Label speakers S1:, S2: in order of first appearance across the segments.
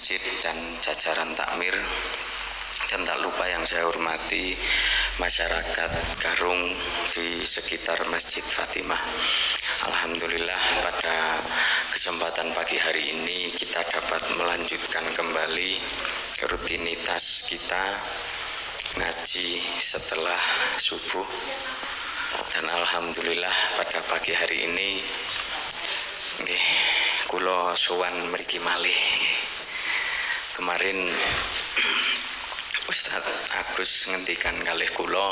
S1: masjid dan jajaran takmir, dan tak lupa yang saya hormati masyarakat Garung di sekitar Masjid Fatimah. Alhamdulillah pada kesempatan pagi hari ini kita dapat melanjutkan kembali rutinitas kita ngaji setelah subuh, dan alhamdulillah pada pagi hari ini kula sowan mriki malih. Kemarin Ustadz Agus ngendikan kalih kula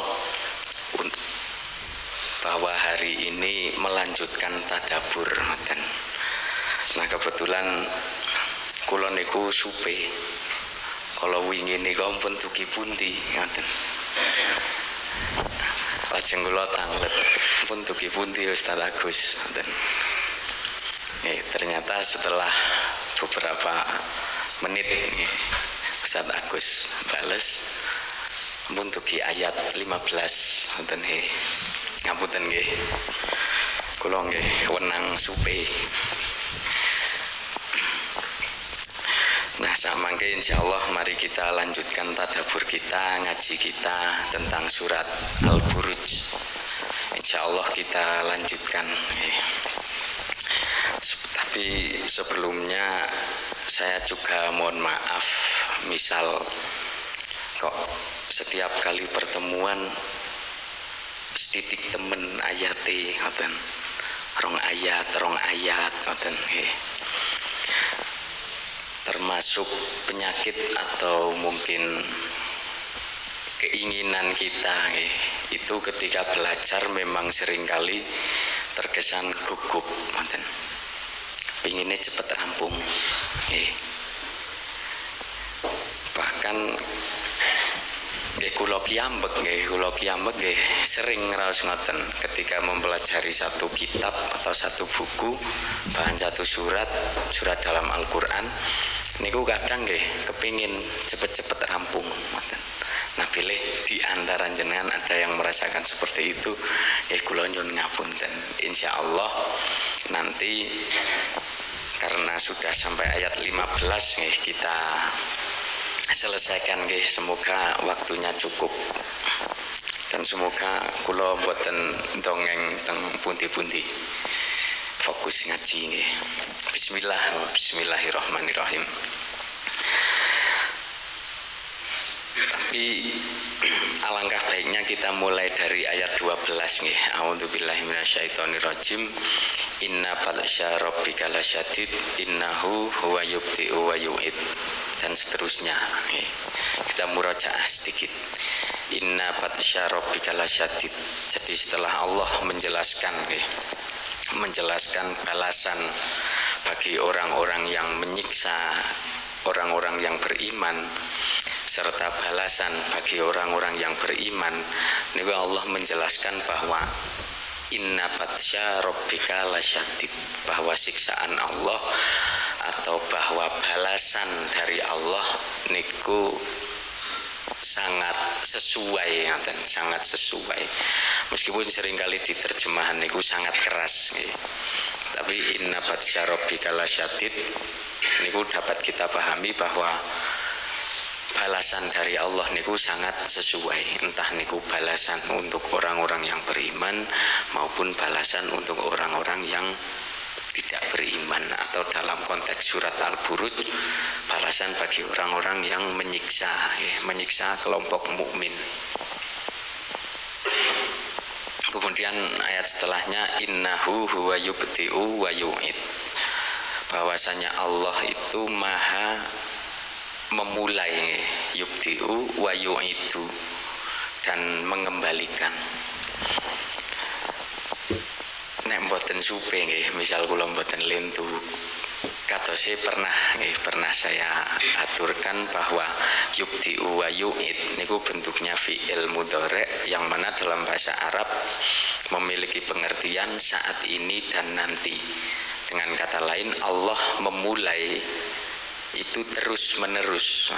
S1: bahwa hari ini melanjutkan tadabur. Nah kebetulan kula niku supe kalau wingi niku ampun dugi pundi ngoten. Lajeng kula tanglet pun dugi pundi Ustadz Agus ngoten. Ternyata setelah beberapa menit Ustadz Agus bales pun dugi ayat 15 ngoten ngapunten nggih. Kula nggih wenang supe. Nah samangke insyaallah mari kita lanjutkan tadabbur kita, ngaji kita tentang surat Al-Buruj. Insyaallah kita lanjutkan. Tapi sebelumnya saya juga mohon maaf, misal kok setiap kali pertemuan setitik temen ayate ngoten, rong ayat ngoten termasuk penyakit atau mungkin keinginan kita itu ketika belajar memang seringkali terkesan gugup ngoten, pinginnya cepet rampung. Bahkan kula kiambek sering raos ngoten ketika mempelajari satu kitab atau satu buku, bahan satu surat dalam Al-Qur'an niku kadang kepingin cepet-cepet rampung ngoten. Nah pilih di antara jenengan ada yang merasakan seperti itu, kula nyuwun ngapunten. Insyaallah nanti karena sudah sampai ayat 15 kita selesaikan semoga waktunya cukup, dan semoga kula mboten dongeng teng pundi-pundi, fokus ngaji Bismillahirrahmanirrahim. Tapi alangkah baiknya kita mulai dari ayat 12 nggih. A'udzubillahi minasyaitonirrajim. Inna batsya rabbika lasyadid innahu huwa yubdi'u wa yu'id, dan seterusnya. Kita murajaah sedikit. Inna batsya rabbika lasyadid. Jadi setelah Allah menjelaskan balasan bagi orang-orang yang menyiksa orang-orang yang beriman, serta balasan bagi orang-orang yang beriman, niku Allah menjelaskan bahwa inna batsya rabbika lasyadid, bahwa siksaan Allah atau bahwa balasan dari Allah niku sangat sesuai, sangat sesuai. Meskipun seringkali di terjemahan niku sangat keras, tapi inna batsya rabbika lasyadid niku dapat kita pahami bahwa balasan dari Allah niku sangat sesuai, entah niku balasan untuk orang-orang yang beriman maupun balasan untuk orang-orang yang tidak beriman, atau dalam konteks surat Al-Buruj balasan bagi orang-orang yang menyiksa kelompok mukmin. Kemudian ayat setelahnya innahu huwa yubdi'u wa yu'id, bahwasanya Allah itu maha memulai, yubdi'u wa yu'idu, dan mengembalikan. Nek mboten supe misal kula mboten lentu, katose pernah saya aturkan bahwa yubdi'u wa yu'id niku bentuknya fi'il mudhari' yang mana dalam bahasa Arab memiliki pengertian saat ini dan nanti. Dengan kata lain, Allah memulai itu terus menerus,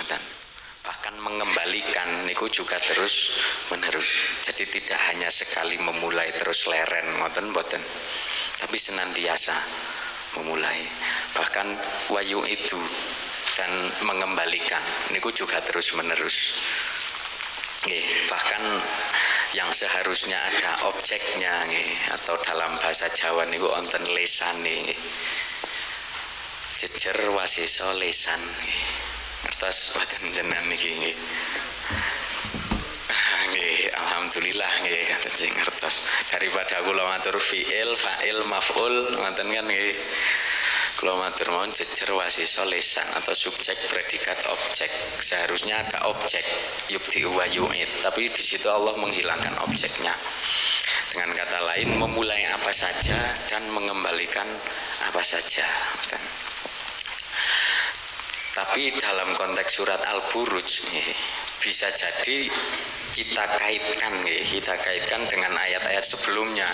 S1: bahkan mengembalikan niku juga terus menerus. Jadi tidak hanya sekali memulai terus leren ngoten mboten, tapi senantiasa memulai. Bahkan wayu itu dan mengembalikan niku juga terus menerus. Bahkan yang seharusnya ada objeknya atau dalam bahasa Jawa niku wonten lesane. Jejer wasisa lesan. Ngertos boten jenengan niki nggih. Alhamdulillah nggih sing ngertos. Daripada kula matur fiil, fa'il, maf'ul ngoten kan nggih. Kula matur mawon jejer wasisa lesan atau subjek predikat objek. Seharusnya ada objek yubdi wa yu'id, tapi di situ Allah menghilangkan objeknya. Dengan kata lain memulai apa saja dan mengembalikan apa saja. Tapi dalam konteks surat Al-Buruj bisa jadi kita kaitkan dengan ayat-ayat sebelumnya.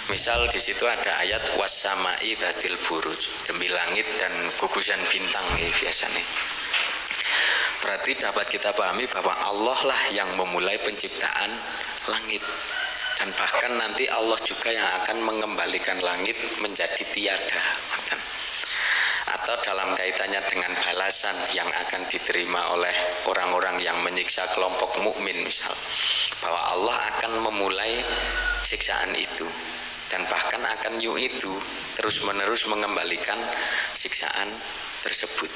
S1: Misal di situ ada ayat was-sama'i dzatil buruj, demi langit dan gugusan bintang biasanya. Berarti dapat kita pahami bahwa Allah lah yang memulai penciptaan langit, dan bahkan nanti Allah juga yang akan mengembalikan langit menjadi tiada. Atau dalam kaitannya dengan balasan yang akan diterima oleh orang-orang yang menyiksa kelompok mukmin, misal bahwa Allah akan memulai siksaan itu dan bahkan akan itu terus menerus mengembalikan siksaan tersebut.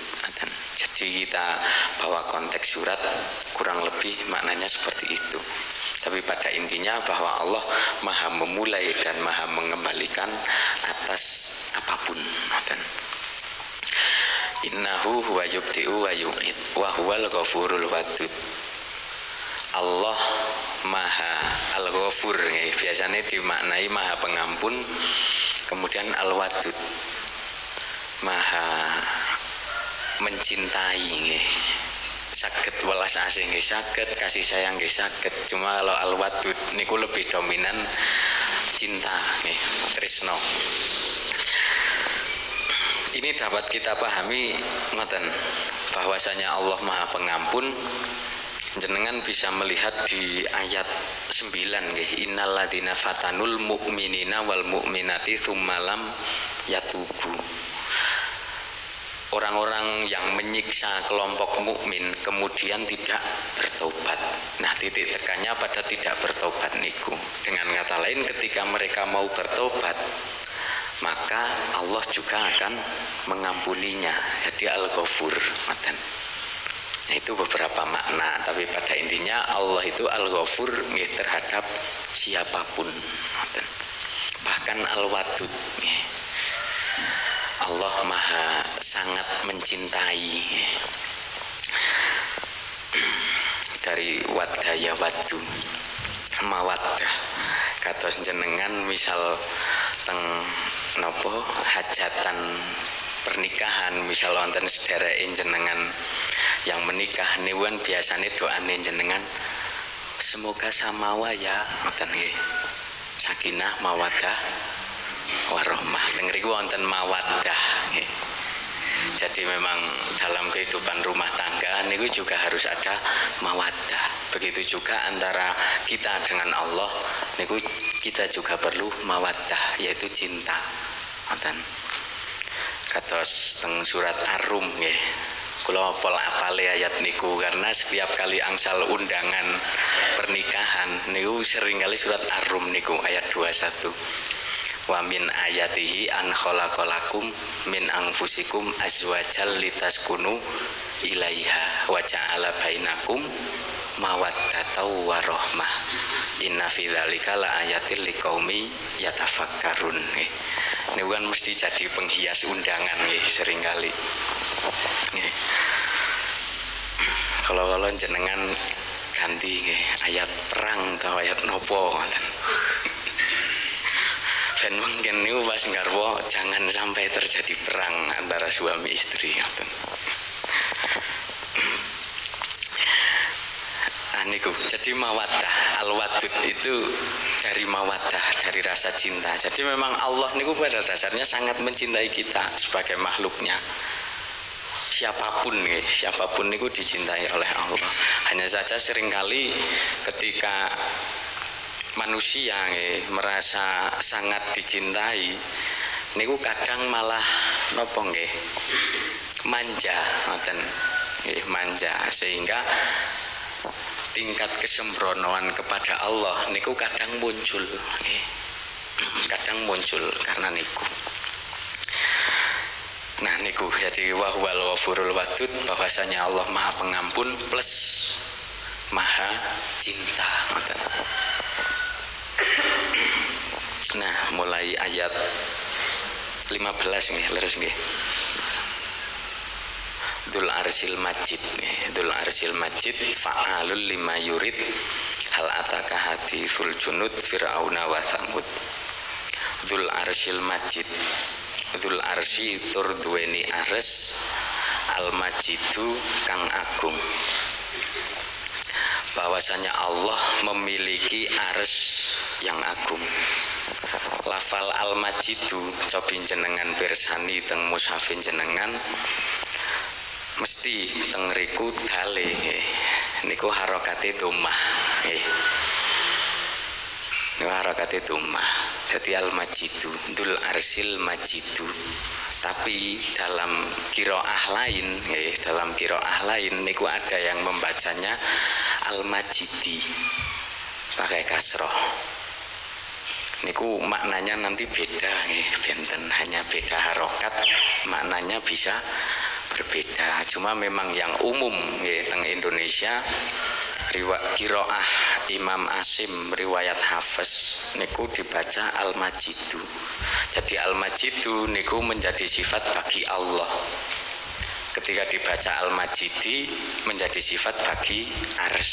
S1: Jadi kita bawa konteks surat kurang lebih maknanya seperti itu. Tapi pada intinya bahwa Allah maha memulai dan maha mengembalikan atas apapun. Innahu huwa yubdi'u wa yu'id wa huwal ghafurul wadud. Allah maha al-ghafur, biasanya dimaknai maha pengampun, kemudian al-wadud maha mencintai. Saged welas asih nggih saged, kasih sayang nggih saged. Cuma kalau al-wadud niku lebih dominan cinta nggih, tresno. Ini dapat kita pahami ngoten bahwasanya Allah Maha Pengampun. Jenengan bisa melihat di ayat 9 nggih, innalladzina fatanul mu'minina wal mu'minati tsumma lam yatubu. Orang-orang yang menyiksa kelompok mukmin kemudian tidak bertobat. Nah, titik tekannya pada tidak bertobat niku. Dengan kata lain, ketika mereka mau bertobat, maka Allah juga akan mengampuninya. Jadi Al-Ghafur. Nah, itu beberapa makna, tapi pada intinya Allah itu Al-Ghafur terhadap siapapun. Bahkan Al-Wadud, Allah maha sangat mencintai. Dari wadaya wadu, mawaddah. Kados jenengan misal teng nopo hajatan pernikahan, misal wonten sedherek jenengan yang menikah niwan biasane doane jenengan semoga samawa ya ngoten nggih, sakinah mawaddah warahmah. Teng mriku wonten mawaddah nggih. Jadi memang dalam kehidupan rumah tangga niku juga harus ada mawaddah. Begitu juga antara kita dengan Allah niku kita juga perlu mawaddah, yaitu cinta. Ngoten. Kados teng surat Ar-Rum nggih. Kula apale ayat niku karena setiap kali angsal undangan pernikahan niku sering kali surat Ar-Rum niku ayat 21. Wa min ayatihi an khalaqalakum min anfusikum azwajal litaskunu ilaiha wa ja'ala bainakum mawaddatan wa rahmah inna fi dzalika la ayatil liqaumi yatafakkarun. Ini kan mesti jadi penghias undangan nggih seringkali. Kalau jenengan ganti nggih ayat perang atau ayat nopo dan mungkin niku pas garwa jangan sampai terjadi perang antara suami istri. Niku jadi mawaddah, al-wadud itu dari mawaddah, dari rasa cinta. Jadi memang Allah niku pada dasarnya sangat mencintai kita sebagai makhluknya. Siapapun niku dicintai oleh Allah. Hanya saja seringkali ketika manusia merasa sangat dicintai niku kadang malah nopo nggih manja, ngoten nggih, manja, sehingga tingkat kesembronoan kepada Allah niku kadang muncul nggih. Kadang muncul karena niku. Nah niku jadi wahwal wafurul wadud, bahwasanya Allah Maha Pengampun plus Maha Cinta. Nah mulai ayat 15 nih, leres nggih. Dzul Arsyil Majid nih, Dzul Arsyil Majid fa'alul lima yurid hal ataka haditsul junud fir'auna wa tsamud. Dzul Arsyil Majid, Dzul Arsy tur duweni ares, al majidu kang agung. Bahwasanya Allah memiliki ares yang agung. Lafal al majidu cobi jenengan pirsani teng mushafin jenengan mesti teng riku dale niku harokate dhammah nggih. Niku harokate dhammah. Jadi al-majidu, Dzul Arsyil Majidu. Tapi dalam qiraah lain, dalam qiraah lain niku ada yang membacanya al-majidi pakai kasroh. Niku maknanya nanti beda, benten, hanya beda harokat, maknanya bisa berbeda. Cuma memang yang umum teng Indonesia qiraah Imam Asim riwayat Hafiz niku dibaca al-majidu. Jadi al-majidu niku menjadi sifat bagi Allah. Ketika dibaca al-majidi menjadi sifat bagi ars.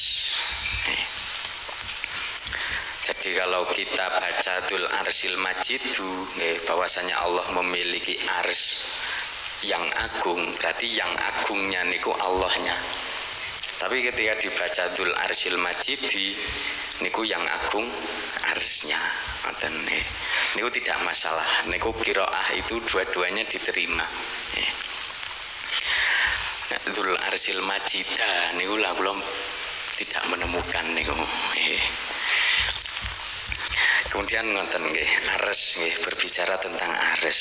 S1: Jadi kalau kita baca Dzul Arsyil Majidu, bahwasanya Allah memiliki ars yang agung, berarti yang agungnya niku Allahnya. Tapi ketika dibaca Dzul Arsyil Majidi niku yang agung arsnya. Niku tidak masalah. Niku qiraah itu dua-duanya diterima. Dzul Arsyil Majida niku lah belum tidak menemukan niku. Kemudian ngoten nggih, ares nggih, berbicara tentang ares.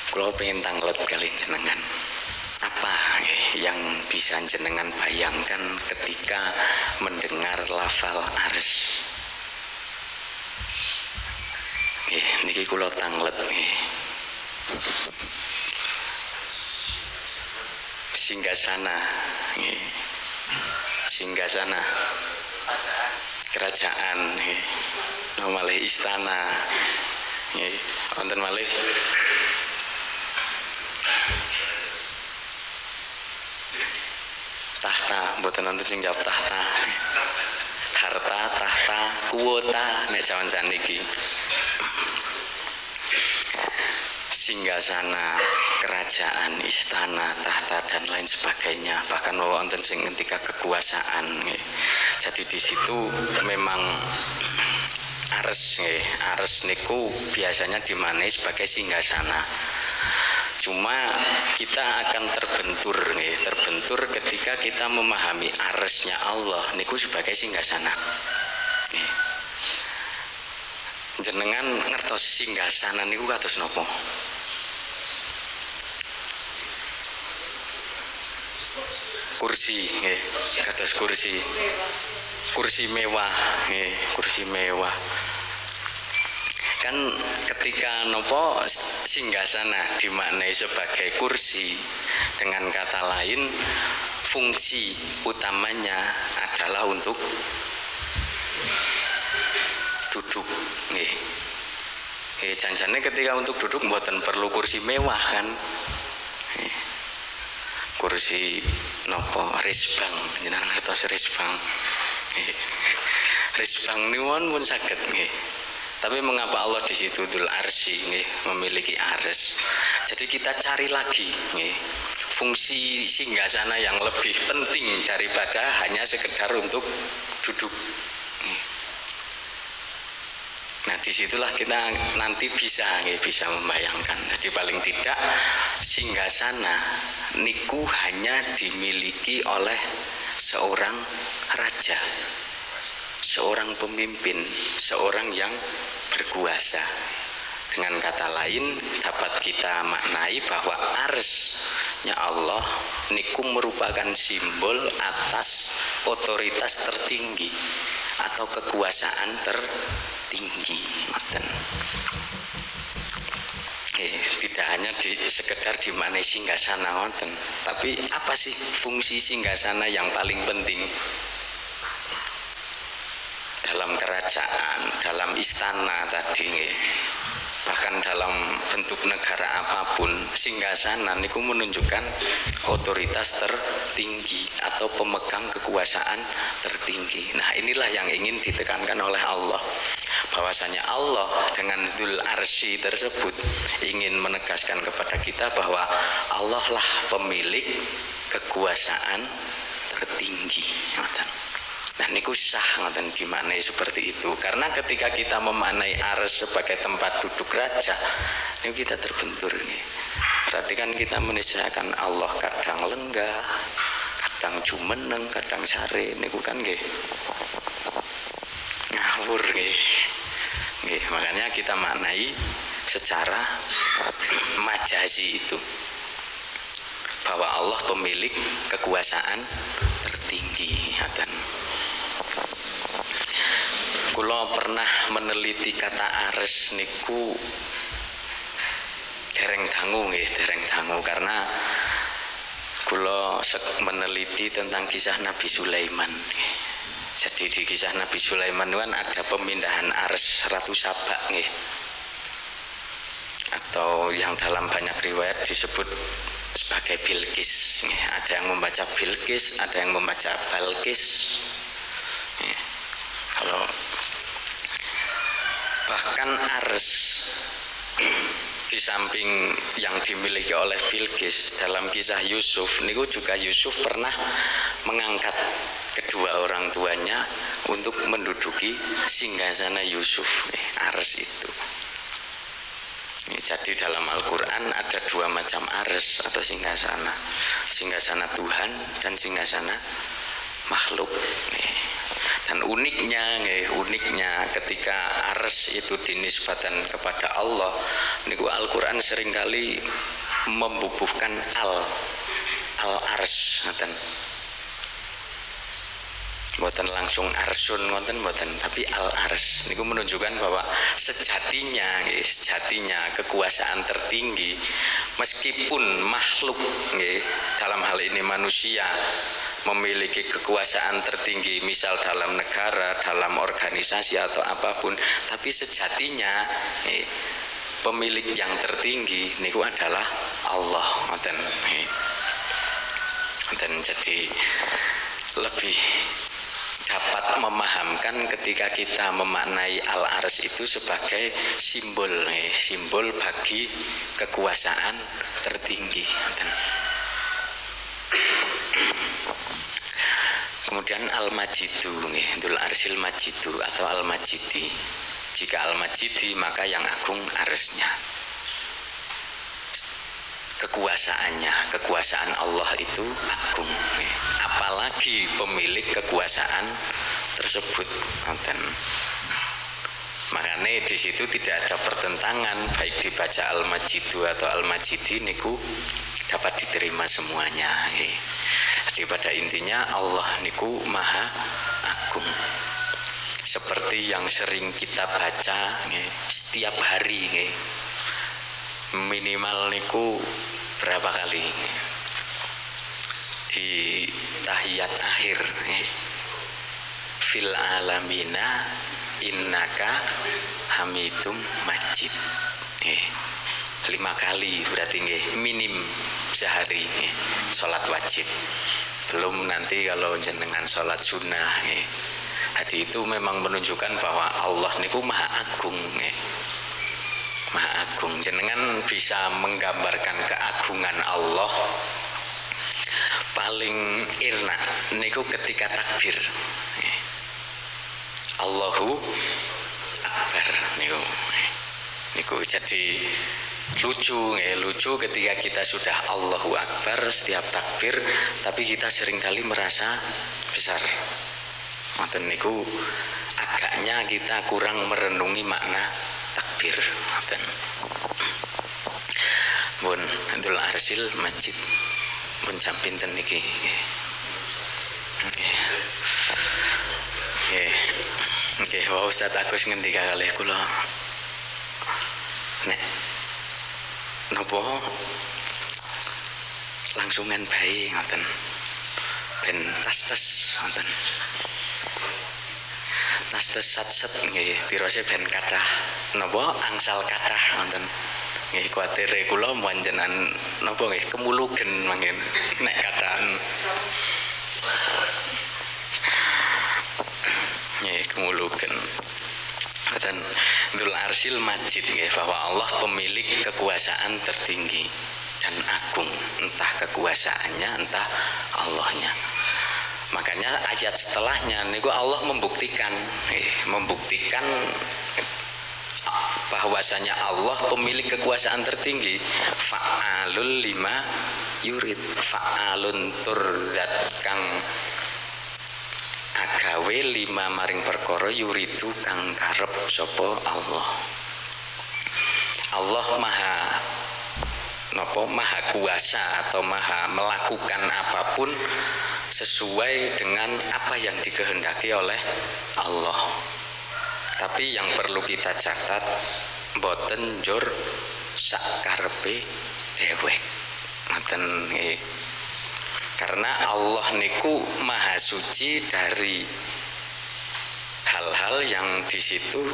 S1: Kula pengen tanglet kali jenengan. Apa yang bisa jenengan bayangkan ketika mendengar lafal ars? Niki kula tanglet nggih. Singgasana nggih. Singgasana. Kerajaan nggih. Malih istana. Nggih, wonten malih tahta, mboten wonten sing jawab tahta. Harta, tahta, kuota nek jaman saniki. Singgasana, kerajaan, istana, tahta dan lain sebagainya. Bahkan wonten sing ketika kekuasaan. Jadi di situ memang ares, ares niku biasanya dimanai sebagai singgasana. Cuma kita akan terbentur ketika kita memahami arsnya Allah niku sebagai singgasana. Jenengan ngertos singgasana niku kados napa? Kursi nggih, kados kursi. Kursi mewah nggih, kursi mewah. Kan ketika nopo singgasana dimaknai sebagai kursi, dengan kata lain fungsi utamanya adalah untuk duduk nggih. Janjane ketika untuk duduk mboten perlu kursi mewah kan. Kursi nopo risbang, jenengan ngertos risbang. Risbang niwon pun saged nggih. Tapi mengapa Allah di situ Dzul Arsy memiliki ares? Jadi kita cari lagi fungsi singgasana yang lebih penting daripada hanya sekedar untuk duduk. Nah disitulah kita nanti bisa membayangkan. Jadi paling tidak singgasana niku hanya dimiliki oleh seorang raja, seorang pemimpin, seorang yang berkuasa. Dengan kata lain dapat kita maknai bahwa arsy-nya Allah niku merupakan simbol atas otoritas tertinggi atau kekuasaan tertinggi. Tidak hanya sekedar dimaknai singgasana wonten, tapi apa sih fungsi singgasana yang paling penting dalam kerajaan, dalam istana tadi nggih. Bahkan dalam bentuk negara apapun, singgasana niku menunjukkan otoritas tertinggi atau pemegang kekuasaan tertinggi. Nah, inilah yang ingin ditekankan oleh Allah, bahwasanya Allah dengan Dzul Arsy tersebut ingin menegaskan kepada kita bahwa Allah lah pemilik kekuasaan tertinggi. Nah niku sah ngoten dimaknai seperti itu, karena ketika kita memaknai arsy sebagai tempat duduk raja, niku kita terbentur nih. Berarti kan kita menisahkan Allah kadang lenggah, kadang jumeneng, kadang sare, niku kan nggih ngawur nggih. Nggih, makanya kita maknai secara majazi itu bahwa Allah pemilik kekuasaan tertinggi. Kula pernah meneliti kata arsy niku dereng dangu karena kula meneliti tentang kisah Nabi Sulaiman. Jadi di kisah Nabi Sulaiman kan ada pemindahan arsy Ratu Saba nggih. Atau yang dalam banyak riwayat disebut sebagai Bilqis. Ada yang membaca Bilqis, ada yang membaca Balqis. Kalau bahkan arsy di samping yang dimiliki oleh Bilqis, dalam kisah Yusuf niku juga Yusuf pernah mengangkat kedua orang tuanya untuk menduduki singgasana Yusuf, arsy itu. Jadi dalam Al-Quran ada dua macam arsy atau singgasana, singgasana Tuhan dan singgasana makhluk. Dan uniknya ketika arsy itu dinisbatan kepada Allah, niku Al-Quran seringkali membubuhkan al-arsy ngoten. Mboten langsung arsun ngoten mboten, tapi al-arsy niku menunjukkan bahwa sejatinya kekuasaan tertinggi meskipun makhluk dalam hal ini manusia memiliki kekuasaan tertinggi, misal dalam negara, dalam organisasi atau apapun, tapi sejatinya pemilik yang tertinggi niku adalah Allah. Dan jadi lebih dapat memahamkan ketika kita memaknai al-arsy itu sebagai simbol bagi kekuasaan tertinggi. Kemudian al-majidu, Dzul Arsyil majidu atau al-majidi. Jika al-majidi maka yang agung arsy-nya. Kekuasaan Allah itu agung. Apalagi pemilik kekuasaan tersebut. Makanya di situ tidak ada pertentangan, baik dibaca al-majidu atau al-majidi niku dapat diterima semuanya. Jadi pada intinya Allah niku maha agung. Seperti yang sering kita baca setiap hari, minimal niku berapa kali di tahiyat akhir, fil alamina innaka hamidum majid. 5 kali berarti minim sehari sholat wajib, belum nanti kalau jenengan sholat sunnah. Jadi itu memang menunjukkan bahwa Allah niku maha agung. Maha agung, jenengan bisa menggambarkan keagungan Allah paling irna niku ketika takbir, Allahu Akbar niku jadi lucu ketika kita sudah Allahu Akbar setiap takbir, tapi kita seringkali merasa besar. Ngoten niku agaknya kita kurang merenungi makna takbir. Kabir ngoten. Pun Dzul Arsil Majid pun jam pinten niki nggih. Nggih, wau Ustaz Agus ngendika kalih kula. Nek napa langsungan bae ngoten. Ben tas-tas ngoten. Tas-tas sat-set nggih, pirose ben kathah napa angsal kathah ngoten. Nggih kuwatir kula panjenengan napa nggih kemulugen mangken nek kadang nggih kemulugen. Dan Dzul Arsil Majid nggih bahwa Allah pemilik kekuasaan tertinggi dan agung, entah kekuasaannya entah Allahnya. Makanya ayat setelahnya niku Allah membuktikan bahwasanya Allah pemilik kekuasaan tertinggi. Fa'alul lima yurid, fa'alun tur zat kang agawe lima maring perkara yuridu kang karep sapa Allah. Allah maha kuasa atau maha melakukan apapun sesuai dengan apa yang dikehendaki oleh Allah. Tapi yang perlu kita catat, boten njur sakarepe dhewek. Ngoten nggih. Karena Allah niku maha suci dari hal-hal yang di situ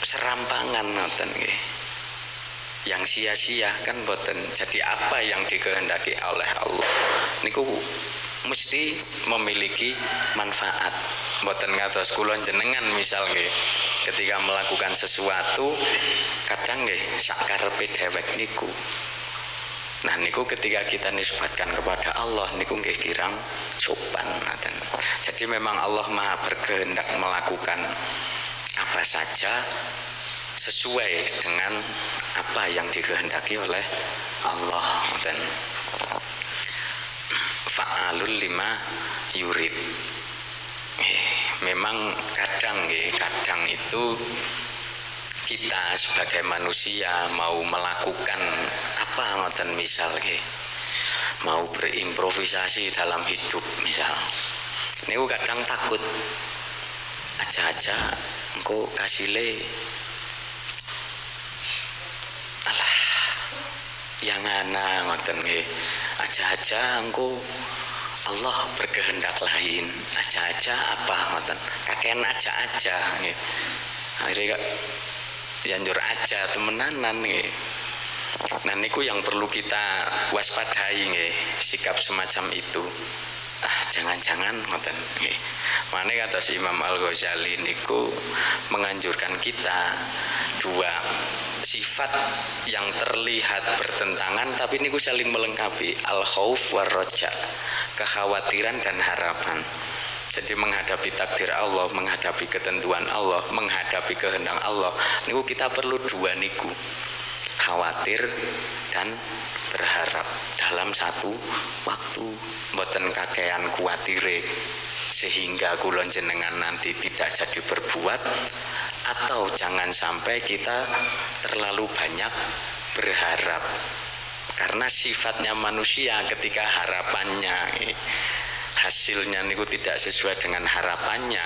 S1: serampangan ngoten nggih. Yang sia-sia kan boten. Jadi apa yang dikehendaki oleh Allah niku mesti memiliki manfaat. Mboten ngatos kula jenengan misal nggih ketika melakukan sesuatu kadang nggih sakarepe dhewek niku. Nah niku ketika kita nisbatkan kepada Allah niku nggih kirang sopan ngoten. Jadi memang Allah Maha berkehendak melakukan apa saja sesuai dengan apa yang dikehendaki oleh Allah ngoten. Fa'alul lima yurid. Memang kadang itu kita sebagai manusia mau melakukan apa ngoten misal mau berimprovisasi dalam hidup misal niku kadang takut aja engko kasile alah yang ana ngoten nggih aja engko Allah berkehendak lain aja apa ngoten kakean aja nggih akhirnya yanjur aja temenanan nggih. Nah niku yang perlu kita waspadai nggih sikap semacam itu. Jangan-jangan ngoten nggih. Mane kados Imam Al-Ghazali niku menganjurkan kita dua sifat yang terlihat bertentangan tapi niku saling melengkapi, al-khauf war raja, kekhawatiran dan harapan. Jadi menghadapi takdir Allah, menghadapi ketentuan Allah, menghadapi kehendak Allah, niku kita perlu dua niku, khawatir dan berharap dalam satu waktu. Mboten kakean kuatire sehingga kula jenengan nanti tidak jadi berbuat, atau jangan sampai kita terlalu banyak berharap. Karena sifatnya manusia ketika harapannya hasilnya niku tidak sesuai dengan harapannya,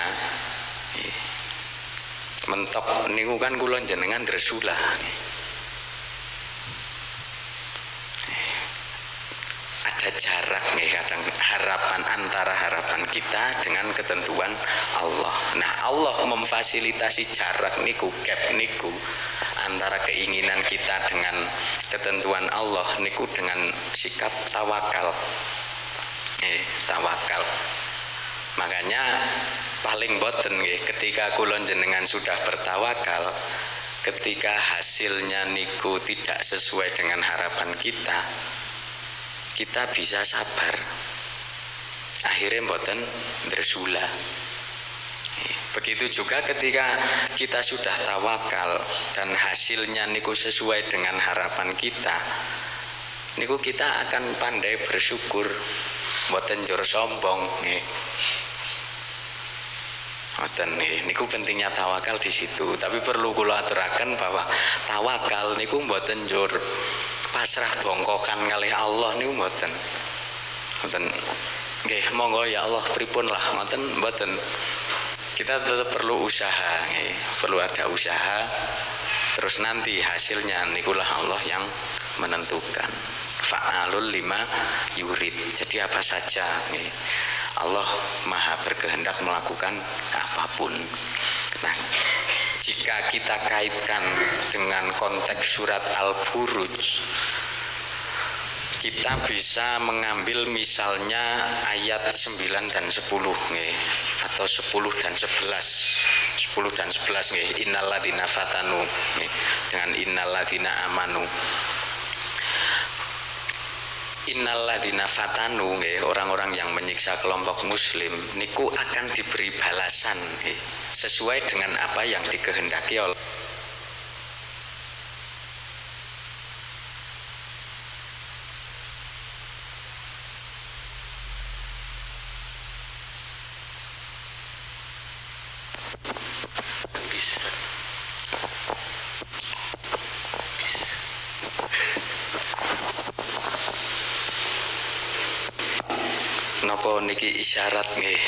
S1: mentok niku kan kula jenengan dresulah. Ada jarak nih kadang harapan antara harapan kita dengan ketentuan Allah. Nah Allah memfasilitasi jarak niku, gap niku antara keinginan kita dengan ketentuan Allah niku dengan sikap tawakal. Tawakal. Makanya paling boten nggih ketika kula jenengan sudah bertawakal, ketika hasilnya niku tidak sesuai dengan harapan kita bisa sabar. Akhirnya mboten dresula. Begitu juga ketika kita sudah tawakal dan hasilnya niku sesuai dengan harapan kita, niku kita akan pandai bersyukur, mboten njur sombong nggih. Ngoten nggih, niku pentingnya tawakal di situ. Tapi perlu kula aturaken bahwa tawakal niku mboten njur pasrah bongkokan kalih Allah niku mboten. Mboten. Nggih, monggo ya Allah pripun lah, ngoten mboten. Kita tetap perlu usaha, nggih. Perlu ada usaha. Terus nanti hasilnya nikulah Allah yang menentukan. Fa'alul lima yurid. Jadi apa saja nggih. Allah maha berkehendak melakukan apapun. Nah, jika kita kaitkan dengan konteks surat Al-Buruj, kita bisa mengambil misalnya ayat 9 dan 10 nggih, atau 10 dan 11. 10 dan 11 nggih, innalladzina fatanu nggih, dengan innalladzina amanu. Innalladzina fatanu nggih, orang-orang yang menyiksa kelompok muslim niku akan diberi balasan nggih, sesuai dengan apa yang dikehendaki oleh napa niki isyarat nggih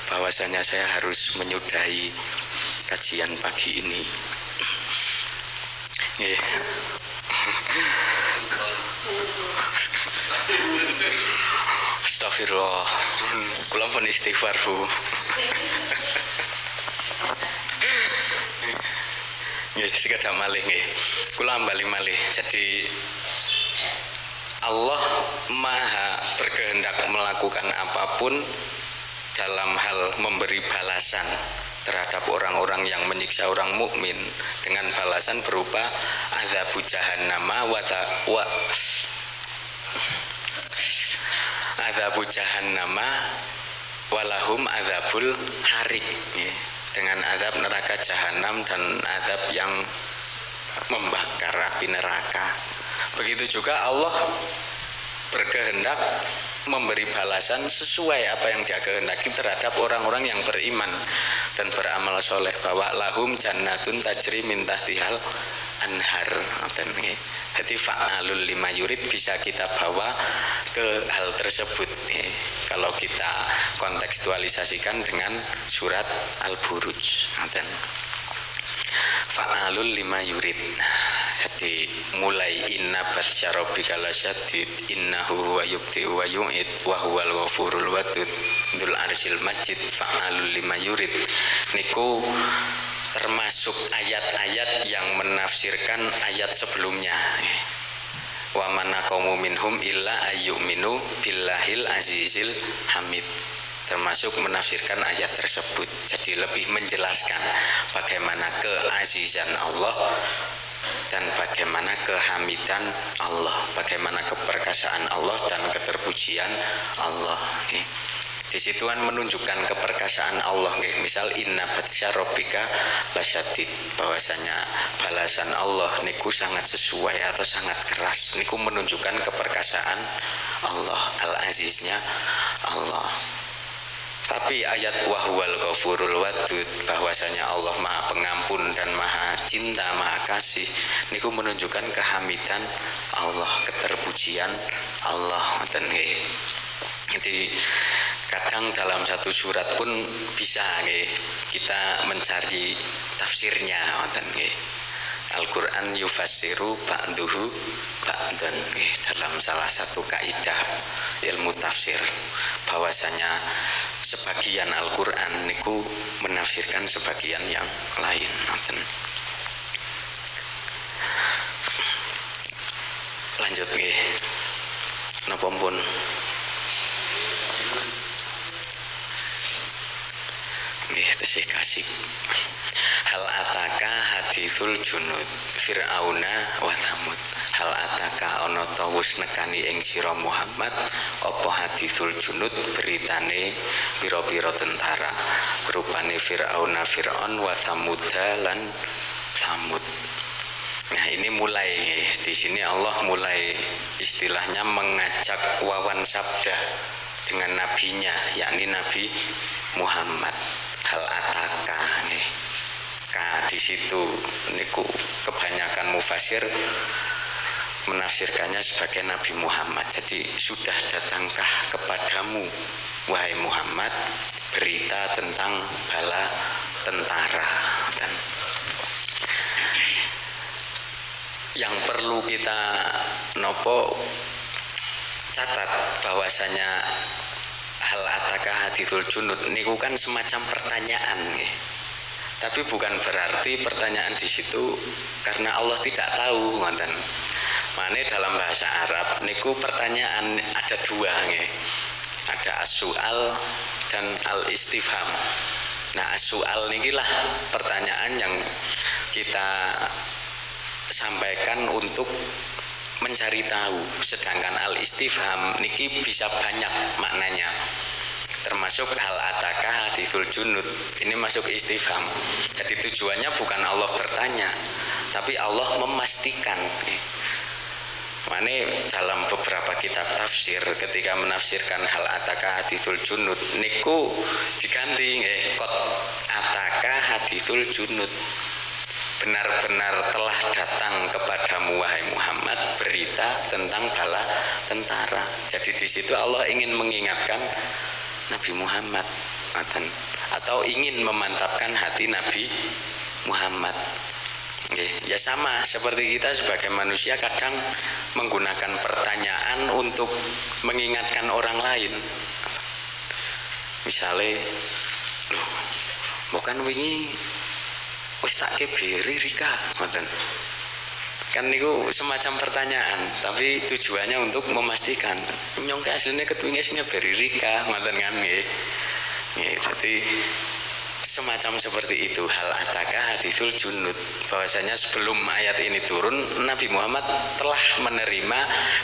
S1: bahwasanya saya harus menyudahi kajian pagi ini nggih. Astagfirullah, kula pun istighfar Bu. Nggih, sekedar malih nggih. Kula bali malih. Jadi Allah maha berkehendak melakukan apapun dalam hal memberi balasan terhadap orang-orang yang menyiksa orang mukmin dengan balasan berupa adzabu jahannama adzabu jahannama walahum adzabul harik, dengan azab neraka jahanam dan azab yang membakar api neraka. Begitu juga Allah berkehendak memberi balasan sesuai apa yang Dia kehendaki terhadap orang-orang yang beriman dan beramal soleh, bahwa lahum jannatun tajri min tahtihal anhar. Jadi fa'alul lima yurid bisa kita bawa ke hal tersebut kalau kita kontekstualisasikan dengan surat Al-Buruj. Fa'alul lima yurid. Jadi mulai inna batsya rabbika lasyadid innahu huwa yubdi'u wa yu'id wa huwal ghafurul wadud dzul arsyil majid. Fa'alul lima yurid niku termasuk ayat-ayat yang menafsirkan ayat sebelumnya. Wa manaqamu minhum illa ayyuminu billahil azizil hamid, termasuk menafsirkan ayat tersebut. Jadi lebih menjelaskan bagaimana keazizan Allah dan bagaimana kehamidan Allah, bagaimana keperkasaan Allah dan keterpujian Allah. Di situan menunjukkan keperkasaan Allah. Misal inna batsya rabbika lasyadid, bahwasanya balasan Allah niku sangat sesuai atau sangat keras. Niku menunjukkan keperkasaan Allah, al-aziznya Allah. Tapi ayat wahwal ghafurul wadud, bahwasanya Allah maha pengampun dan maha cinta, maha kasih, niku menunjukkan kehamidan Allah, keterpujian Allah. Jadi kadang dalam satu surat pun bisa kita mencari tafsirnya. Al-Quran yufassiru ba'duhu ba'dan, dalam salah satu kaidah ilmu tafsir, bahwasanya sebagian Al-Quran niku menafsirkan sebagian yang lain. Lanjut nggih. Napa pun nggih tesih kasih. Hal ataka hadithul junud Fir'auna wa Thamud. Hal ataka ana ta wis nekani ing sira Muhammad apa hadithul junud, beritane pira-pira tentara rupane Fir'auna Fir'aun wa Thamuda lan Thamud. Nah, ini mulai di sini Allah mulai istilahnya mengajak wawan sabda dengan nabinya, yakni Nabi Muhammad. hal ataka nggih. Di situ niku kebanyakan mufasir menafsirkannya sebagai Nabi Muhammad. Jadi sudah datangkah kepadamu wahai Muhammad berita tentang bala tentara. Dan yang perlu kita catat bahwasanya hal ataka hadithul junud niku kan semacam pertanyaan nggih. Tapi bukan berarti pertanyaan di situ karena Allah tidak tahu, ngoten. Mane dalam bahasa Arab niku pertanyaan ada dua nggih. Ada as-su'al dan al-istifham. Nah, as-su'al nikilah pertanyaan yang kita sampaikan untuk mencari tahu, sedangkan al-istifham niki bisa banyak maknanya. Termasuk hal ataka hadithul junud ini masuk istifham. Jadi tujuannya bukan Allah bertanya, tapi Allah memastikan. Mane dalam beberapa kitab tafsir ketika menafsirkan hal ataka hadithul junud niku diganti nggih, qad ataka hadithul junud. Benar-benar telah datang kepadamu wahai Muhammad berita tentang bala tentara. Jadi di situ Allah ingin mengingatkan Nabi Muhammad atau ingin memantapkan hati Nabi Muhammad. Ya sama seperti kita sebagai manusia kadang menggunakan pertanyaan untuk mengingatkan orang lain. Misalnya, loh, bukan wingi wis tak kebiri rika, ngoten. Kan niku semacam pertanyaan, tapi tujuannya untuk memastikan nyong aslinya ketwinge sing beri rika, ngoten kan nggih. Nggih, berarti semacam seperti itu hal ataka hadithul junud, bahwasanya sebelum ayat ini turun Nabi Muhammad telah menerima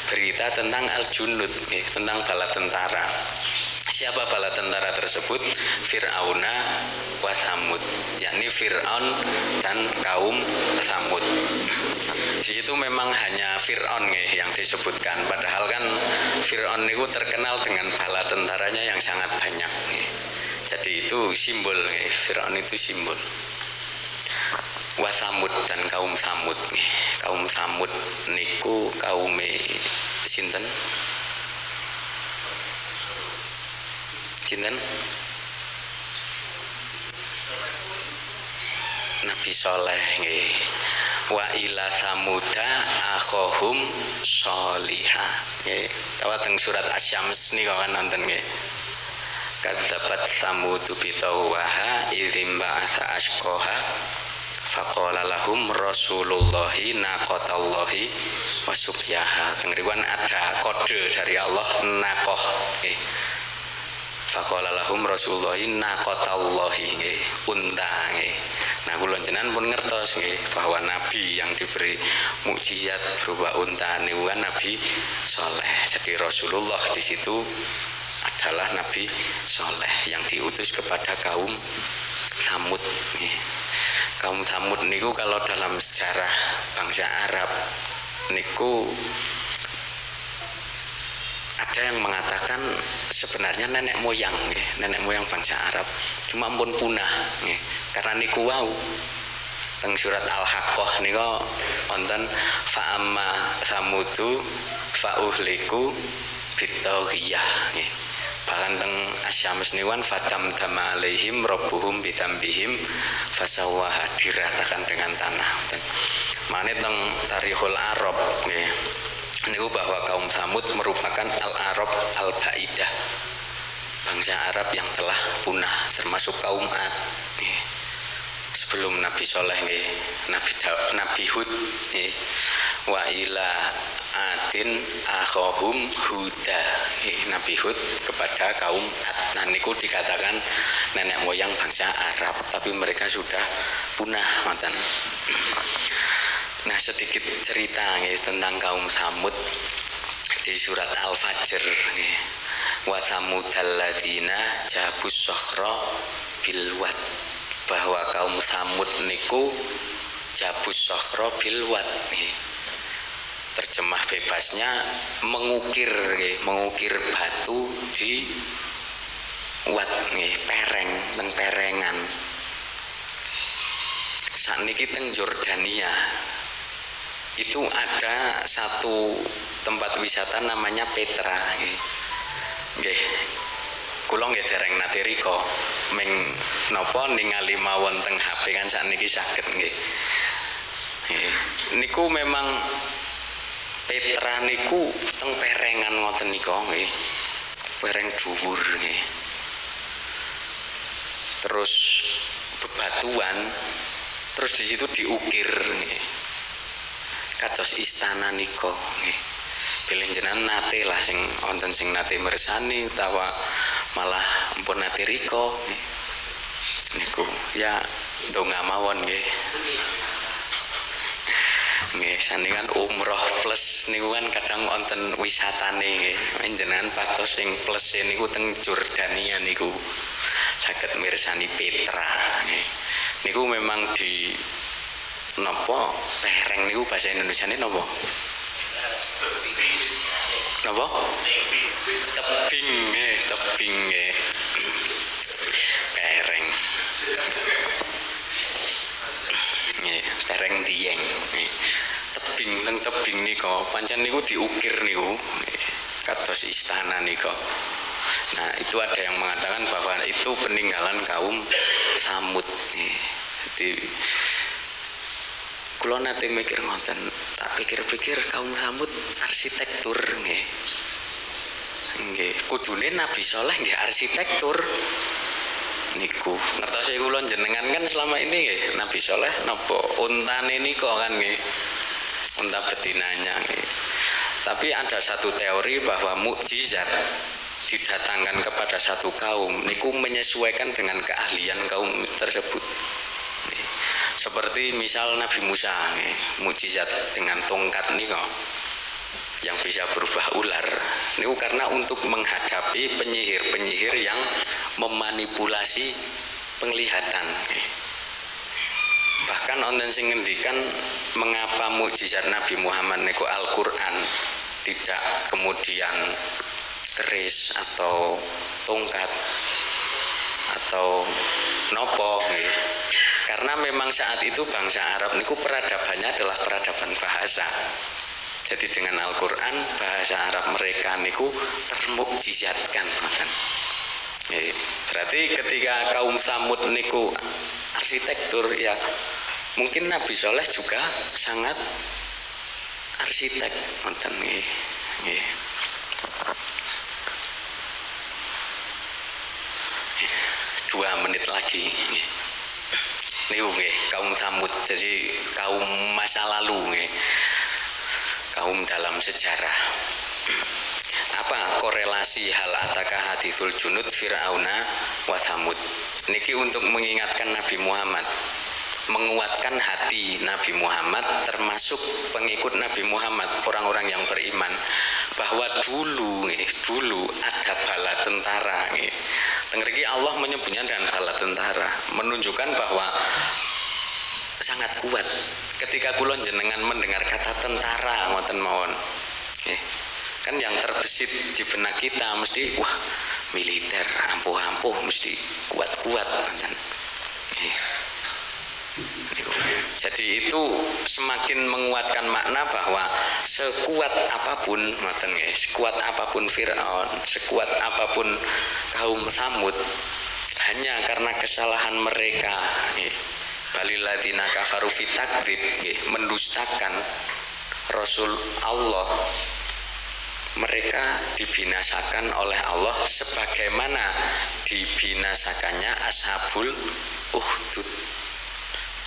S1: berita tentang al-junud, tentang bala tentara. Siapa bala tentara tersebut? Fir'auna wa Thamud, yakni Fir'aun dan kaum Thamud. Di situ memang hanya Fir'aun yang disebutkan, padahal kan Fir'aun itu terkenal dengan bala tentaranya yang sangat banyak. Jadi itu simbol, Fir'aun itu simbol. Wa Thamud dan kaum Thamud. Kaum Thamud niku kaume sinten? Sinten? Nabi Soleh nggih. Wa ila Samuda akhahum Sholihah. Nggih. Teng surat Asy-Syams nika kan nonton nggih. Kadzabat Samudu bitawwaha idzim ba'atsa ashqaha faqala lahum Rasulullahi naqatallahi wa subyaha. Tengriwan ada kode dari Allah naqah nggih. Faqala lahum Rasulullahi naqatallahi nggih, unta nggih. Nah kula jenengan pun ngertos nggih bahwa nabi yang diberi mukjizat berupa unta niku kan Nabi Soleh. Jadi Rasulullah di situ adalah Nabi Soleh yang diutus kepada kaum Thamud. Kaum Thamud niku kalau dalam sejarah bangsa Arab niku ada yang mengatakan sebenarnya nenek moyang bangsa Arab, cuma pun punah karena niku wau teng surat Al-Haqqah niku wonten fa amma samudu fa uhliku bitaghiyah. Bahkan teng Asy-Syams niwan fatam tama alaihim rabbuhum bitambihim fasawwaha, diratakan dengan tanah. Mane teng Tarikhul Arab nggih niku bahwa kaum Thamud merupakan al-Arab al-Baidah, bangsa Arab yang telah punah, termasuk kaum Ad. Sebelum Nabi Soleh Nabi Hud wa ila Adin akhahum Huda, Nabi Hud kepada kaum Ad. Nah niku dikatakan nenek moyang bangsa Arab, tapi mereka sudah punah mantan. Nah sedikit cerita tentang kaum Thamud di surat Al-Fajr. Wa Thamudal ladzina jabus sokhra bilwad, bahwa kaum Thamud niku jabus sokhra bilwad. Terjemah bebasnya mengukir batu di wad, pereng, perengan. niki teng Jordania. Itu ada satu tempat wisata namanya Petra nggih. Kula nggih dereng nate rika ming napa ningali mawon teng HP kan sakniki saged nggih. Niku memang Petra niku teng perengan ngoten nika nggih. Pereng dhuwur nggih. Terus bebatuan, terus di situ diukir nggih. Kados istana nika nggih. Bilih jenengan nate lah sing wonten sing nate mirsani utawa malah ampun nate rika nggih. Niku ya ndonga mawon nggih. Nggih, saningan umroh plus niku kan kadang wonten wisatane nggih. Jenengan patos sing plus niku teng Jordania niku. Saged mirsani Petra nggih. Niku memang di napa pereng niku bahasa Indonesiane napa? Napa? Tebing nggih, tebing nggih. Pereng. Nggih, pereng dieng nggih. Tebing teng tebing nika pancen niku diukir niku. Kados istana nika. Nah, itu ada yang mengatakan bahwa itu peninggalan kaum Samud nggih. Jadi kula nate mikir ngoten, tak pikir-pikir kaum Samud arsitektur nggih. Nggih, kudune Nabi Saleh nggih arsitektur. Niku ngertos kula jenengan kan selama ini nggih Nabi Saleh napa untane nika kan nggih. Unta betinanya nggih. Tapi ada satu teori bahwa mukjizat didatangkan kepada satu kaum niku menyesuaikan dengan keahlian kaum tersebut. Seperti misal Nabi Musa mukjizat dengan tongkat nika yang bisa berubah ular niku karena untuk menghadapi penyihir-penyihir yang memanipulasi penglihatan. Bahkan wonten sing ngendikan mengapa mukjizat Nabi Muhammad niku Al-Qur'an tidak kemudian keris atau tongkat atau nopo nggih. Karena memang saat itu bangsa Arab niku peradabannya adalah peradaban bahasa. Jadi dengan Al-Qur'an bahasa Arab mereka niku termukjizatkan. Berarti ketika kaum Samud niku arsitektur ya mungkin Nabi Saleh juga sangat arsitek ngoten nggih. 2 menit lagi. Niku nggih kaum Samud, jadi kaum masa lalu nggih. Kaum dalam sejarah. Apa korelasi hal ataka hadithul junud Fir'auna wa Thamud? Niki untuk mengingatkan Nabi Muhammad, menguatkan hati Nabi Muhammad termasuk pengikut Nabi Muhammad, orang-orang yang beriman, bahwa dulu ada bala tentara nggih. Tengriki Allah menyebutnya dengan bala tentara, menunjukkan bahwa sangat kuat. Ketika kula jenengan mendengar kata tentara ngoten mawon. Kan yang terbesit di benak kita mesti wah militer ampuh-ampuh mesti kuat-kuat ngoten. Jadi itu semakin menguatkan makna bahwa sekuat apapun ngoten nggih, sekuat apapun Firaun, sekuat apapun kaum Samud, hanya karena kesalahan mereka nggih, balilladzina kafaru fitakdzib nggih, mendustakan Rasul Allah, mereka dibinasakan oleh Allah sebagaimana dibinasakannya Ashabul Ukhdud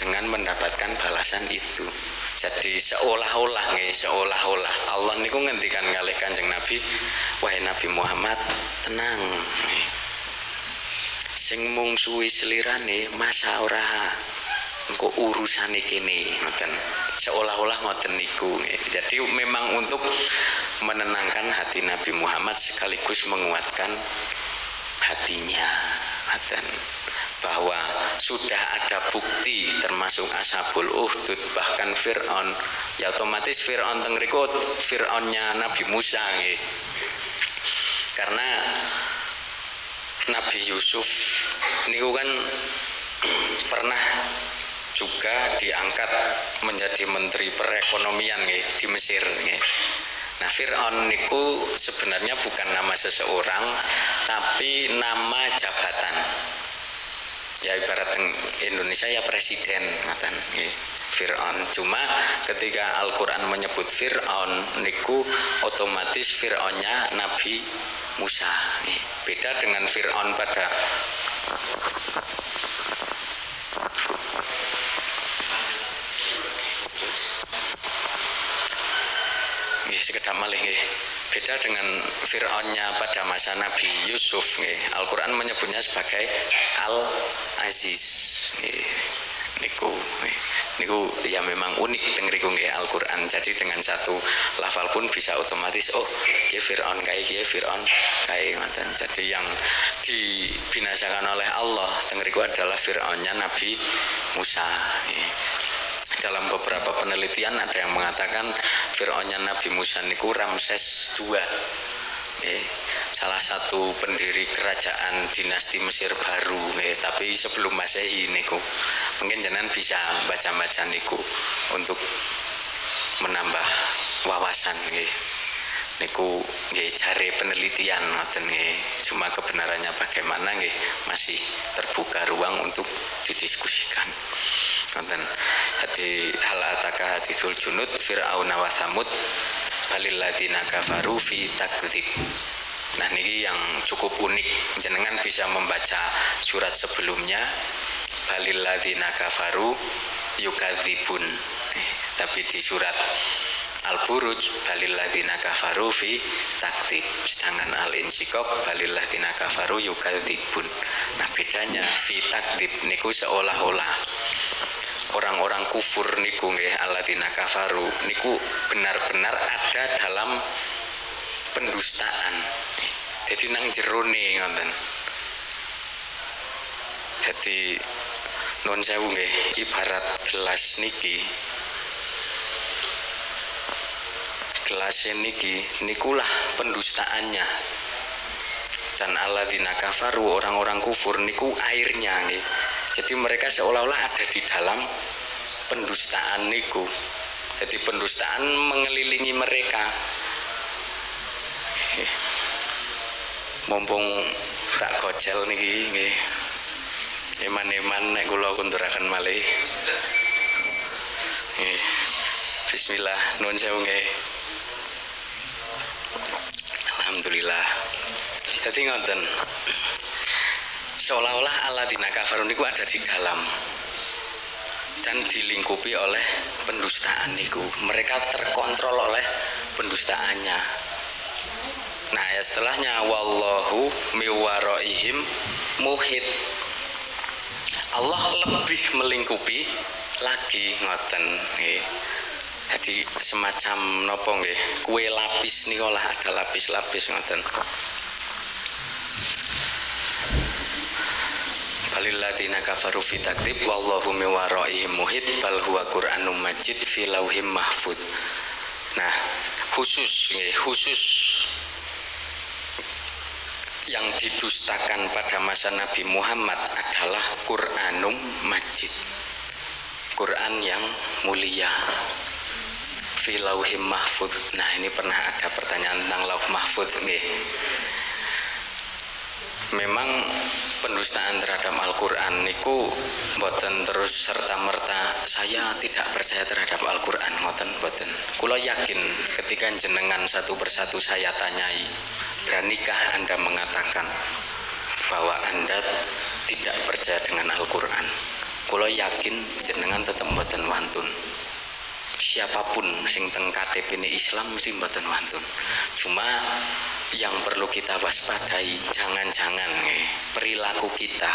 S1: dengan mendapatkan balasan itu. Jadi seolah-olah Allah niku ngendikan kalih Kanjeng Nabi, wahai Nabi Muhammad, tenang. Sing mungsuhi selirane masa ora engko urusane kene ngoten. Seolah-olah ngoten niku. Jadi memang untuk menenangkan hati Nabi Muhammad sekaligus menguatkan hatinya ngoten. Bahwa sudah ada bukti termasuk Ashabul Ukhdud, bahkan Fir'aun, ya otomatis Fir'aun tengriku Fir'aunnya Nabi Musa nggih. Karena Nabi Yusuf niku kan pernah juga diangkat menjadi menteri perekonomian nggih di Mesir nggih. Nah, Fir'aun niku sebenarnya bukan nama seseorang tapi nama jabatan. Ya ibarat Indonesia ya presiden ngoten nggih. Fir'aun. Cuma ketika Al-Qur'an menyebut Fir'aun niku otomatis Fir'aunnya Nabi Musa nggih. Beda dengan Fir'aun pada sekedap malih nggih. Beda dengan Fir'aunnya pada masa Nabi Yusuf nggih. Al-Qur'an menyebutnya sebagai Al-Aziz nggih. Niku ya memang unik teng riku nggih Al-Qur'an. Jadi dengan satu lafal pun bisa otomatis ki Fir'aun kae ngoten. Jadi yang dibinasakan oleh Allah teng riku adalah Fir'aunnya Nabi Musa nggih. Dalam beberapa penelitian ada yang mengatakan Fir'aunnya Nabi Musa niku Ramses II, salah satu pendiri kerajaan dinasti Mesir baru, tapi sebelum Masehi niku. Mungkin jenengan bisa baca-baca niku untuk menambah wawasan niku cari penelitian ngoten nggih. Cuma kebenarannya bagaimana nggih masih terbuka ruang untuk didiskusikan. Konten hadi hal ataka hadithul junud fir'auna wa thamud balil ladina kafaru fi takdzib. Nah niki yang cukup unik, jenengan bisa membaca surat sebelumnya balil ladina kafaru yukadzibun, tapi di surat Al-Buruj balil ladina kafaru fi takdzib, sedangkan Al-Insyiqaq balil ladina kafaru yukadzibun. Nah bedanya fi takdzib niku seolah-olah orang-orang kufur niku nggih alladzina kafaru niku benar-benar ada dalam pendustaan. Jadi nang jerone ngoten. Jadi nuwun sewu nggih, ibarat gelas niki. Gelas niki nikulah pendustaannya. Dan alladzina kafaru orang-orang kufur niku airnya nggih. Jadi mereka seolah-olah ada di dalam pendustaan niku. Jadi pendustaan mengelilingi mereka. Mumpung tak gocel niki nggih. Eman-eman nek kula kunturaken malih. Bismillah, nuwun sewu nggih. Alhamdulillah. Dadi ngoten. Seolah-olah alladzina kafaru niku ada di dalam dan dilingkupi oleh pendustaan niku. Mereka terkontrol oleh pendustaannya. Nah, ayat setelahnya wallahu miwaraihim muhit. Allah lebih melingkupi lagi ngoten nggih. Jadi semacam napa nggih? Kue lapis niku lah, ada lapis-lapis ngoten. Balilladzina kafaru fi takdzib wallahu min waraihim muhit bal huwa Qur'anum Majid fi lauhim mahfud. Nah, khusus yang didustakan pada masa Nabi Muhammad adalah Qur'anum Majid. Quran yang mulia. Fi lauhim mahfud. Nah, ini pernah ada pertanyaan tentang lauh mahfud nggih. Memang pendustaan terhadap Al-Qur'an niku mboten terus serta-merta saya tidak percaya terhadap Al-Qur'an, ngoten mboten. Kula yakin ketika jenengan satu persatu saya tanyai, beranikah Anda mengatakan bahwa Anda tidak percaya dengan Al-Qur'an? Kula yakin jenengan tetap mboten wantun. Siapapun sing teng KTP ini Islam mesti mboten wantun. Cuma yang perlu kita waspadai, jangan-jangan perilaku kita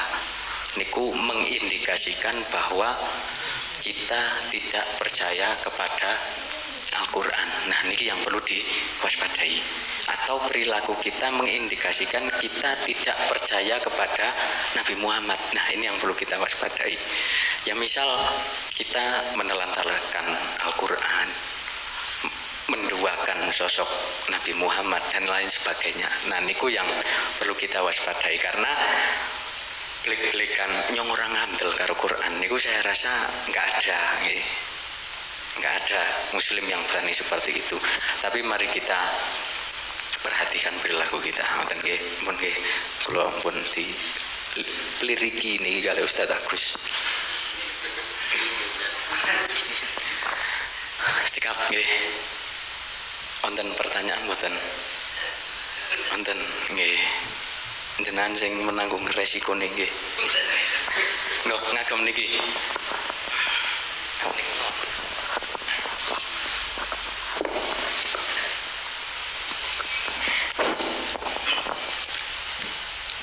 S1: niku mengindikasikan bahwa kita tidak percaya kepada Al-Qur'an. Nah, niki yang perlu diwaspadai. Atau perilaku kita mengindikasikan kita tidak percaya kepada Nabi Muhammad. Nah, ini yang perlu kita waspadai. Ya misal kita menelantarkan Al-Qur'an, menduakan sosok Nabi Muhammad dan lain sebagainya. Nah, niku yang perlu kita waspadai karena blik-blikan nyong orang ngandel karo Quran niku saya rasa nggak ada nggih. Nggak ada muslim yang berani seperti itu. Tapi mari kita perhatikan perilaku kita. Ngoten nggih, mun nggih kula ampun di peliriki niki kali Ustaz Agus. Cekap nggih. Wonten pertanyaan mboten? Wonten nggih. Jenengan sing menanggung resiko niki. Nggih, ngagem niki.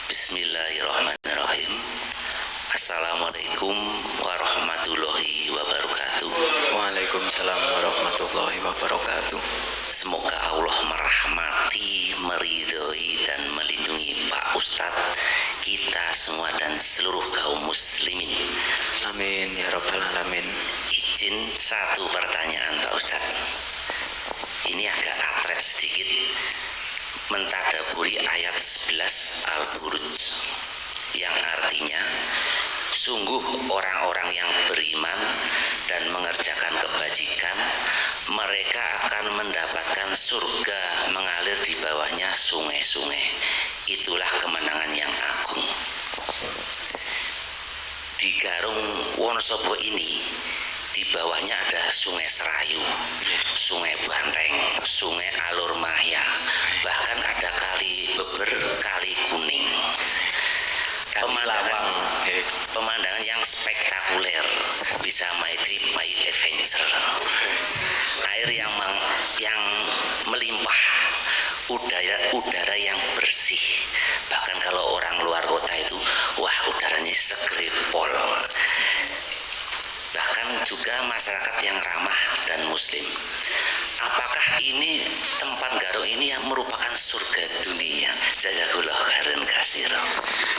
S2: Bismillahirrahmanirrahim. Assalamualaikum warahmatullahi wabarakatuh.
S1: Waalaikumsalam warahmatullahi wabarakatuh.
S2: Semoga Allah merahmati, meridhoi dan melindungi Pak Ustadz, kita semua dan seluruh kaum muslimin.
S1: Amin ya rabbal alamin.
S2: Izin satu pertanyaan Pak Ustadz. Ini agak atret sedikit, mentadaburi ayat 11 Al-Buruj yang artinya sungguh orang-orang yang beriman dan mengerjakan kebajikan, mereka akan mendapatkan surga mengalir di bawahnya sungai-sungai. Itulah kemenangan yang agung. Di Garung Wonosobo ini di bawahnya ada Sungai Serayu, Sungai Banteng, Sungai Alur Maya, bahkan ada Kali Beber, Kali Kuning. Pemandangan yang spektakuler, bisa my trip, my adventure. Air yang melimpah, udara yang bersih. Bahkan kalau orang luar kota itu, wah udaranya seger pol. Bahkan juga masyarakat yang ramah dan muslim. Apakah ini tempat Garung ini yang merupakan surga dunia? Jazakallah khairan katsiran.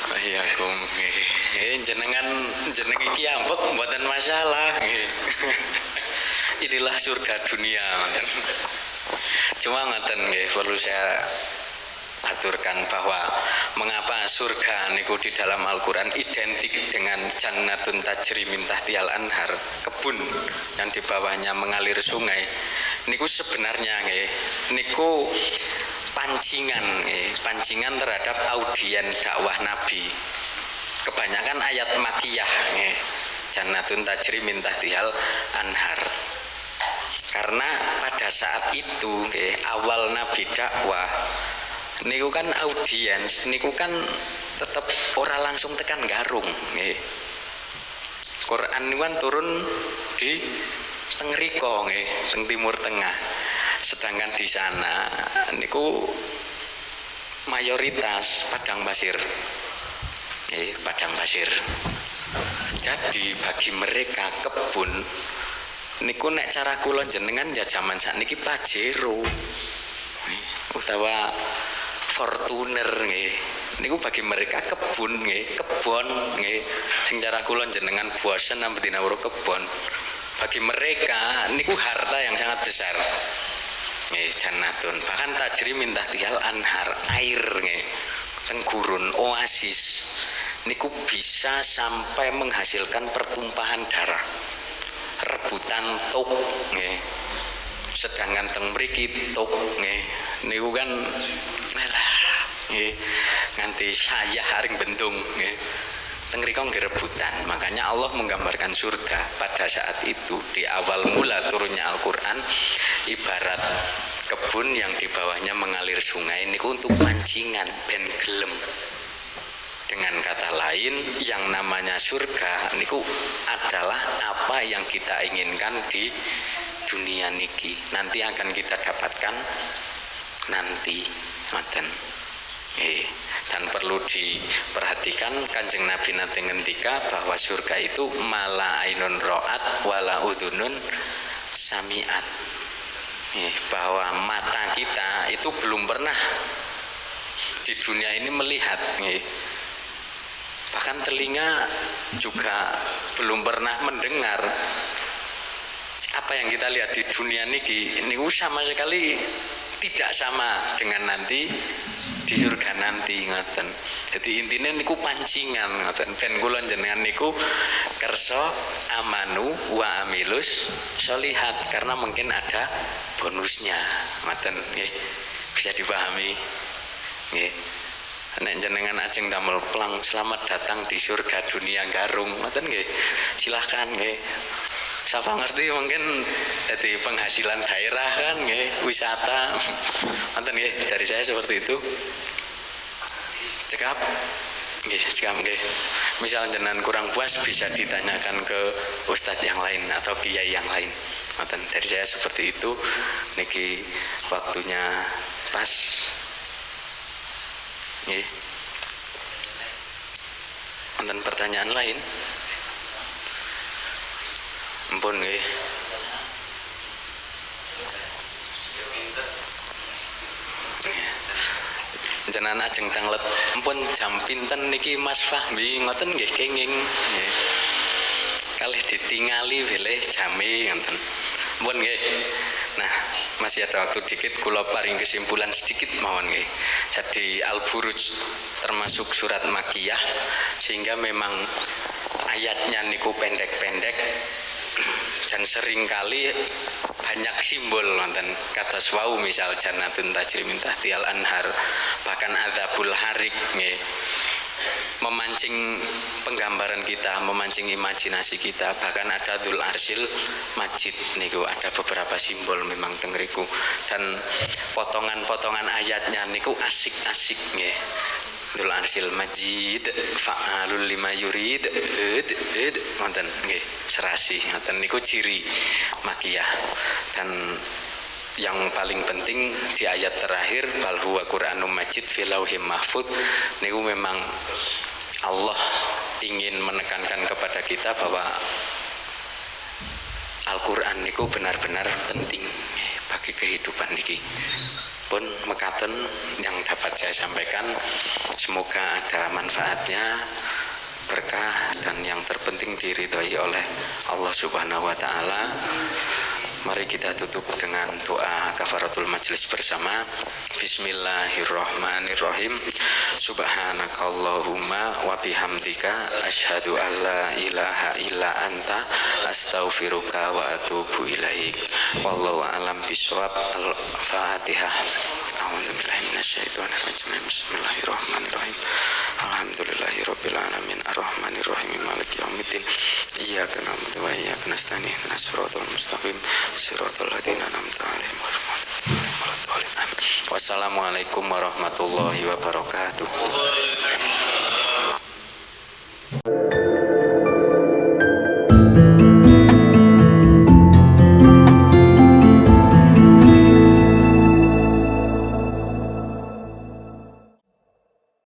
S1: Wahyakum. Jeneng iki ambek mboten masalah. Inilah surga dunia. Cuma ngoten nggih perlu saya aturkan bahwa mengapa surga niku di dalam Al-Quran identik dengan jannatun tajri min tahtihal anhar, kebun yang di bawahnya mengalir sungai. Niku sebenarnya nggih niku pancingan terhadap audien dakwah Nabi. Kebanyakan ayat makiyah nggih. Jannatun tajri min tahtihal anhar. Karena pada saat itu nggih awal Nabi dakwah niku kan audiens, niku kan tetap ora langsung tekan Garung nggih. Quran niku kan turun di tengriko nggih, teng Timur Tengah. Sedangkan di sana niku mayoritas padang pasir. Padang pasir. Jadi bagi mereka kebun niku nek cara kula jenengan ya jaman sakniki Pajero utawa Fortuner nggih. Niku bagi mereka kebun nggih, kebon nggih. Sing cara kula jenengan bosen nambah dinawur kebon. Bagi mereka niku harta yang sangat besar. Nggih, jannatun. Bahkan tajri min tahtihal anhar, air nggih. Teng gurun oasis. Niku bisa sampai menghasilkan pertumpahan darah. Rebutan tok nggih. Sedangkan teng mriki tok nggih niku kan nggih nganti saya haring bentung nggih teng mriko nggih rebutan. Makanya Allah menggambarkan surga pada saat itu di awal mula turunnya Al-Qur'an ibarat kebun yang di bawahnya mengalir sungai niku untuk pancingan ben gelem. Dengan kata lain, yang namanya surga niku adalah apa yang kita inginkan di dunia niki. Nanti akan kita dapatkan nanti, ngoten. Dan perlu diperhatikan Kanjeng Nabi nanti ngendika bahwa surga itu mala ainun ro'at wala udunun sami'at. Bahwa mata kita itu belum pernah di dunia ini melihat. Bahkan telinga juga belum pernah mendengar. Apa yang kita lihat di dunia niki niku sama sekali tidak sama dengan nanti di surga nanti ngoten. Jadi intinya niku pancingan ngoten. Ben kula jenengan niku kersa amanu wa amilus sholihat karena mungkin ada bonusnya ngoten nggih. Bisa dipahami nggih. Nek jenengan ajeng damel plang selamat datang di surga dunia garung ngoten nggih. Silahkan nggih. Siapa ngerti mungkin jadi penghasilan daerah kan nggih, wisata. Ngoten nggih, dari saya seperti itu. Cekap nggih, cekap nggih. Misal jenengan kurang puas bisa ditanyakan ke ustadz yang lain atau kiai yang lain. Ngoten, dari saya seperti itu. Niki waktunya pas. Nggih. Wonten pertanyaan lain? Ampun nggih. Jenengan ajeng tanglet ampun jam pinten niki Mas Fahmi ngoten nggih kenging nggih. Kalih ditingali bilih jame ngoten. Ampun nggih. Nah, masih ada waktu dikit kula paring kesimpulan sedikit mawon nggih. Jadi Al-Buruj termasuk surat Makkiyah sehingga memang ayatnya niku pendek-pendek dan seringkali banyak simbol nonton kata wau misal jannatun tajri min tahtihal anhar bahkan adzabul harik nggih memancing penggambaran kita, memancing imajinasi kita. Bahkan ada Dzul Arsyil Majid niku ada beberapa simbol memang tengriku dan potongan-potongan ayatnya niku asik-asik nggih. Dzul Arsyil Majid fa'alul lima yurid ngoten nggih serasi ngoten niku ciri Makkiyah. Dan yang paling penting di ayat terakhir bal huwa Qur'anum Majid fi lauhim mahfud niku memang Allah ingin menekankan kepada kita bahwa Al-Qur'an niku benar-benar penting bagi kehidupan niki. Pun mekaten yang dapat saya sampaikan, semoga ada manfaatnya, berkah dan yang terpenting diridhoi oleh Allah Subhanahu wa taala. Mari kita tutup dengan doa kafaratul majlis bersama. Bismillahirrahmanirrahim. Subhanakallahumma wa bihamdika asyhadu an la ilaha illa anta astaghfiruka wa atubu ilaik. Wallahu a'lam bishawab. Al-Fatihah. A'udzubillahi minasyaitonir rajim. Bismillahirrahmanirrahim. Alhamdulillahirabbil alamin arrahmanir rahim maliki yaumiddin. Iyyaka na'budu wa iyyaka nasta'in ihdinas siratal mustaqim siratal ladzina an'amta 'alaihim ghairil maghdubi 'alaihim waladdallin. Wassalamualaikum warahmatullahi wabarakatuh.